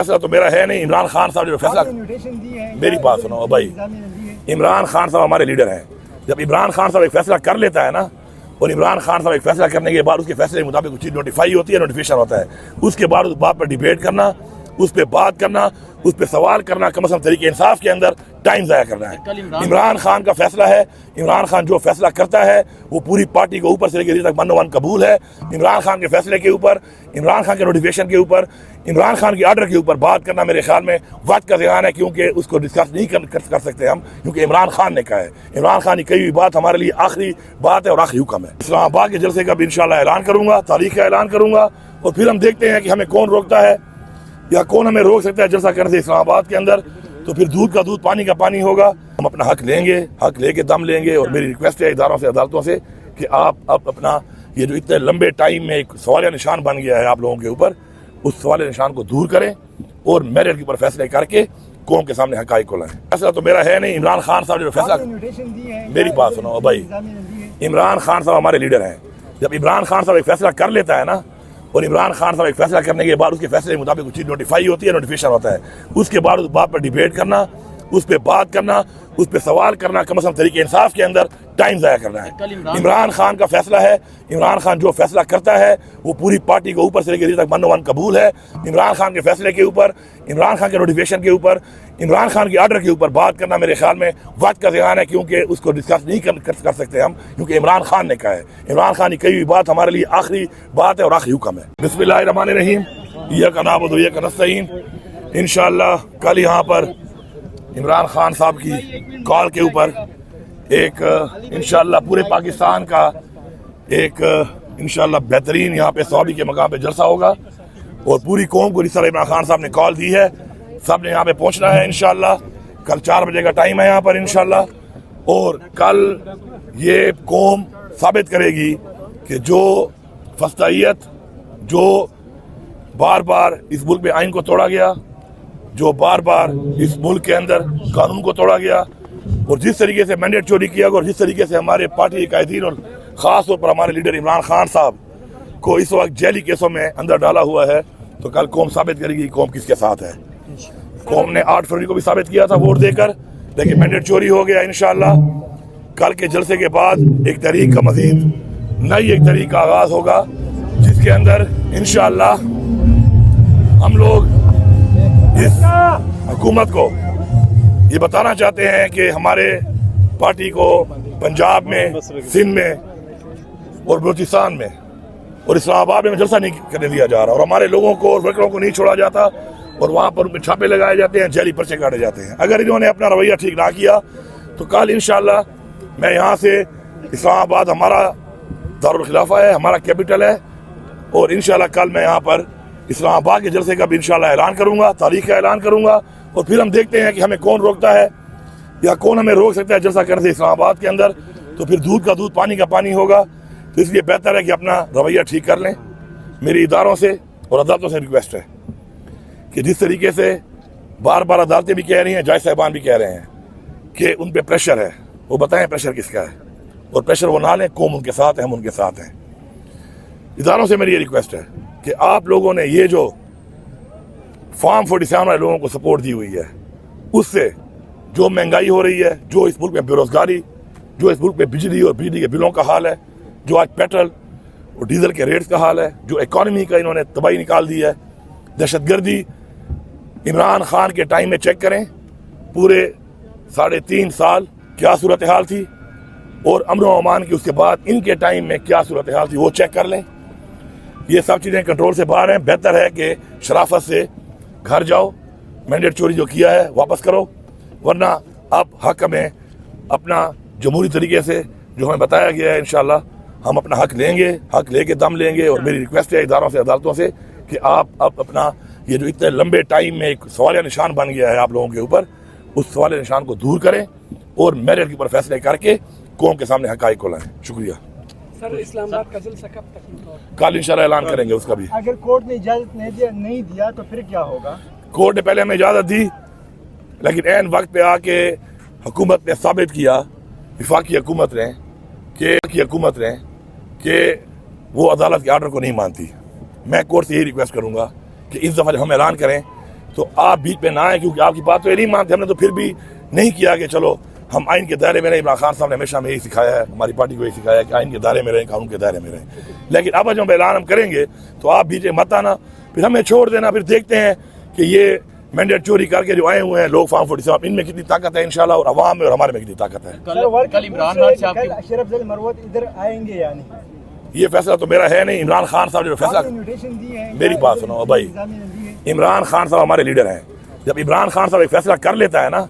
फैसला तो मेरा है नहीं। इमरान खान साहब जो फैसला, मेरी बात सुनो भाई, इमरान खान साहब हमारे लीडर हैं। जब इमरान खान साहब एक फैसला कर लेता है ना, और इमरान खान साहब एक फैसला करने के बाद उसके फैसले के मुताबिक कुछ चीज़ नोटिफाई होती है, नोटिफिकेशन होता है, उसके बाद उस बात पर डिबेट करना, उस पर बात करना, उस पर सवाल करना, कम से कम तरीके इंसाफ के अंदर टाइम ज़ाया करना है। इमरान खान का फैसला है, इमरान खान जो फैसला करता है वो पूरी पार्टी को ऊपर से लेकर नीचे तक मानो कबूल है। इमरान खान के फैसले के ऊपर, इमरान खान के नोटिफिकेशन के ऊपर, इमरान खान के आर्डर के ऊपर बात करना मेरे ख्याल में वक्त का ज़ियान है, क्योंकि उसको डिस्कस नहीं कर सकते हम, क्योंकि इमरान खान ने कहा है। इमरान खान की कही हुई बात हमारे लिए आखिरी बात है और आखिरी हुक्म है। इस्लामाबाद के जलसे का भी इंशाल्लाह ऐलान करूँगा, तारीख का ऐलान करूँगा, और फिर हम देखते हैं कि हमें कौन रोकता है या कौन हमें रोक सकता है जलसा करने से इस्लामाबाद के अंदर। तो फिर दूध का दूध, पानी का पानी होगा। हम अपना हक लेंगे, हक लेके दम लेंगे। और मेरी रिक्वेस्ट है इदारों से, अदालतों से, कि आप अपना ये जो इतने लंबे टाइम में एक सवालिया निशान बन गया है आप लोगों के ऊपर, उस सवालिया निशान को दूर करें और मेरिट के ऊपर फैसले करके कौम के सामने हकाइक को लाएं। फैसला तो मेरा है नहीं। इमरान खान साहब जो फैसला, मेरी बात सुनो भाई, इमरान खान साहब हमारे लीडर हैं। जब इमरान खान साहब एक फैसला कर लेता है ना, और इमरान खान साहब एक फैसला करने के बाद उसके फैसले के मुताबिक कुछ चीज़ नोटिफाई होती है, नोटिफिकेशन होता है, उसके बाद उस बात पर डिबेट करना, उस पर बात करना, उस पर सवाल करना, कम से कम तरीके इंसाफ के अंदर टाइम ज़ाया करना है। इमरान खान का फैसला है, इमरान खान जो फैसला करता है वो पूरी पार्टी को ऊपर से लेकर नीचे तक मानो कबूल है। इमरान खान के फैसले के ऊपर, इमरान खान के नोटिफिकेशन के ऊपर, इमरान खान के आर्डर के ऊपर बात करना मेरे ख्याल में वक्त का ज़ियान है, क्योंकि उसको डिस्कस नहीं कर सकते हम, क्योंकि इमरान खान ने कहा है। इमरान खान की कही हुई बात हमारे लिए आखिरी बात है और आखिरी हुक्म है। बिस्मिल्लाहिर्रहमानिर्रहीम, इय्याक नअबुदु व इय्याक नस्तईन। इंशाअल्लाह कल यहाँ पर इमरान खान साहब की कॉल के ऊपर एक इंशाअल्लाह पूरे पाकिस्तान का एक इंशाअल्लाह बेहतरीन यहाँ पे सवाबी के मकाम पे जलसा होगा, और पूरी कौम को जिस तरह इमरान खान साहब ने कॉल दी है, सब ने यहाँ पे पहुँचना है इंशाअल्लाह। कल 4 बजे का टाइम है यहाँ पर इंशाअल्लाह, और कल ये कौम साबित करेगी कि जो फस्तायत, जो बार बार इस मुल्क में आइन को तोड़ा गया, जो बार बार इस मुल्क के अंदर कानून को तोड़ा गया, और जिस तरीके से मैंडेट चोरी किया गया, और जिस तरीके से हमारे पार्टी के कायदीन और ख़ास तौर पर हमारे लीडर इमरान खान साहब को इस वक्त जेली केसों में अंदर डाला हुआ है, तो कल कौम साबित करेगी कौम किसके साथ है। कौम ने 8 फरवरी को भी साबित किया था वोट देकर, लेकिन मैंडेट चोरी हो गया। इंशाअल्लाह कल के जलसे के बाद एक तहरीक का मजीद नई एक तहरीक का आगाज़ होगा, जिसके अंदर इंशाअल्लाह हम लोग इस हुकूमत को ये बताना चाहते हैं कि हमारे पार्टी को पंजाब में, सिंध में और बलूचिस्तान में और इस्लामाबाद में जलसा नहीं करने दिया जा रहा, और हमारे लोगों को और वर्करों को नहीं छोड़ा जाता, और वहाँ पर उनमें छापे लगाए जाते हैं, जेली पर्चे काटे जाते हैं। अगर इन्होंने अपना रवैया ठीक ना किया तो कल इंशाअल्लाह मैं यहाँ से, इस्लामाबाद हमारा दारुल खिलाफा है, हमारा कैपिटल है, और इंशाअल्लाह कल मैं यहाँ पर इस्लामाबाद के जलसे का भी इंशाअल्लाह ऐलान करूँगा, तारीख का ऐलान करूँगा, और फिर हम देखते हैं कि हमें कौन रोकता है या कौन हमें रोक सकता है जलसा करने से इस्लामाबाद के अंदर। तो फिर दूध का दूध, पानी का पानी होगा। तो इसलिए बेहतर है कि अपना रवैया ठीक कर लें। मेरी इदारों से और अदालतों से रिक्वेस्ट है कि जिस तरीके से बार बार अदालतें भी कह रही हैं, जज साहिबान भी कह रहे हैं कि उन पर प्रेशर है, वो बताएं प्रेशर किसका है, और प्रेशर वो ना लें। कौम उनके साथ है, हम उनके साथ हैं। इदारों से मेरी ये रिक्वेस्ट है कि आप लोगों ने ये जो फॉर्म 47 वाले लोगों को सपोर्ट दी हुई है, उससे जो महंगाई हो रही है, जो इस मुल्क में बेरोजगारी, जो इस मुल्क में बिजली और बिजली के बिलों का हाल है, जो आज पेट्रोल और डीजल के रेट्स का हाल है, जो इकॉनमी का इन्होंने तबाही निकाल दी है, दहशतगर्दी, इमरान खान के टाइम में चेक करें पूरे 3.5 साल क्या सूरत हाल थी, और अमन व अमान की उसके बाद इनके टाइम में क्या सूरत हाल थी, वो चेक कर लें। ये सब चीज़ें कंट्रोल से बाहर हैं। बेहतर है कि शराफत से घर जाओ, मैंडेट चोरी जो किया है वापस करो, वरना अब हक में अपना जमहूरी तरीके से जो हमें बताया गया है, इंशाअल्लाह हम अपना हक लेंगे, हक लेके दम लेंगे। और मेरी रिक्वेस्ट है इदारों से, अदालतों से, कि आप अपना ये जो इतने लंबे टाइम में एक सवालिया निशान बन गया है आप लोगों के ऊपर, उस सवालिया निशान को दूर करें और मेरिट के ऊपर फैसले करके कौम के सामने हकाइक को लाएं। शुक्रिया सर। इस्लामाबाद का जलसा कब तक? कल इंशाल्लाह ऐलान करेंगे उसका भी। अगर कोर्ट ने इजाजत नहीं दिया तो फिर क्या होगा? कोर्ट ने पहले हमें इजाज़त दी, लेकिन ऐन वक्त पे आके हुकूमत ने साबित किया, वफाकी हुकूमत ने कि वो अदालत के आर्डर को नहीं मानती। मैं कोर्ट से यही रिक्वेस्ट करूँगा कि इस दफ़ा हम ऐलान करें तो आप बीच में ना आए, क्योंकि आपकी बात तो ये नहीं मानते। हमने तो फिर भी नहीं किया कि चलो हम आइन के दायरे में रहें। इमरान खान साहब ने हमेशा हमें यही सिखाया है, हमारी पार्टी को यही सिखाया है कि आइन के दायरे में रहें, कानून के दायरे में रहें। लेकिन अब जब ऐलान हम करेंगे तो आप बीच में मत आना, फिर हमें छोड़ देना। फिर देखते हैं कि ये मैंडेट चोरी करके जो आए हुए हैं लोग फार्म 47, इनमें कितनी ताकत है इंशाल्लाह, और अवाम में और हमारे में कितनी ताकत है। कल इमरान खान से अशरफ जल मरवत इधर आएंगे या नहीं? ये फैसला तो मेरा है नहीं। इमरान खान साहब ने जो फैसला, इन्विटेशन दी है, मेरी बात सुनो भाई, इमरान खान साहब हमारे लीडर हैं। जब इमरान खान साहब एक फैसला कर लेता है ना,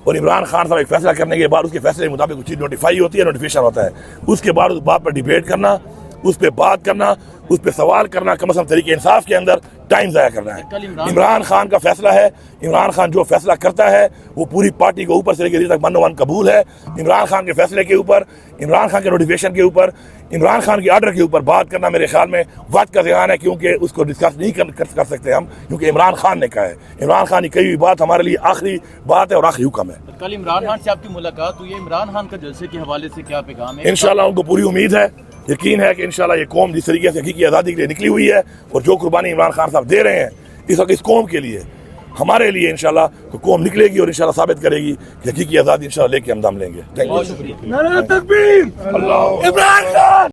और इमरान खान साहब एक फैसला करने के बाद उसके फैसले के मुताबिक कुछ चीज़ नोटिफाई होती है, नोटिफिकेशन होता है, उसके बाद उस बात पर डिबेट करना, उस पर बात करना, उस पर सवाल करना, कम से कम तरीके इंसाफ के अंदर टाइम ज़ाया करना है। इमरान खान का फैसला है। इमरान खान जो फैसला करता है वो पूरी पार्टी को ऊपर से लेकर नीचे तक मन कबूल है। इमरान खान के फैसले के ऊपर, इमरान खान के नोटिफिकेशन के ऊपर, इमरान खान के आर्डर के ऊपर बात करना मेरे ख्याल में वक्त का ज़ियान है, क्योंकि उसको डिस्कस नहीं कर सकते हम, क्योंकि इमरान खान ने कहा है। इमरान खान की कही हुई बात हमारे लिए आखिरी बात है और आखिरी हुक्म है। कल इमरान खान से आपकी मुलाकात हुई है, इमरान खान का जलसे के हवाले से क्या पैगाम है? इंशाल्लाह उनको पूरी उम्मीद है, यकीन है कि इंशाल्लाह ये कौम जिस तरीके से हकीकी आज़ादी के लिए निकली हुई है और जो कुर्बानी इमरान खान साहब दे रहे हैं इस वक्त इस कौम के लिए, हमारे लिए, इंशाल्लाह तो कौम निकलेगी और इंशाल्लाह साबित करेगी कि हकीकी आज़ादी इंशाल्लाह लेके हम दम लेंगे। Thank you. नारा तकबीर, अल्लाह इमरान खान।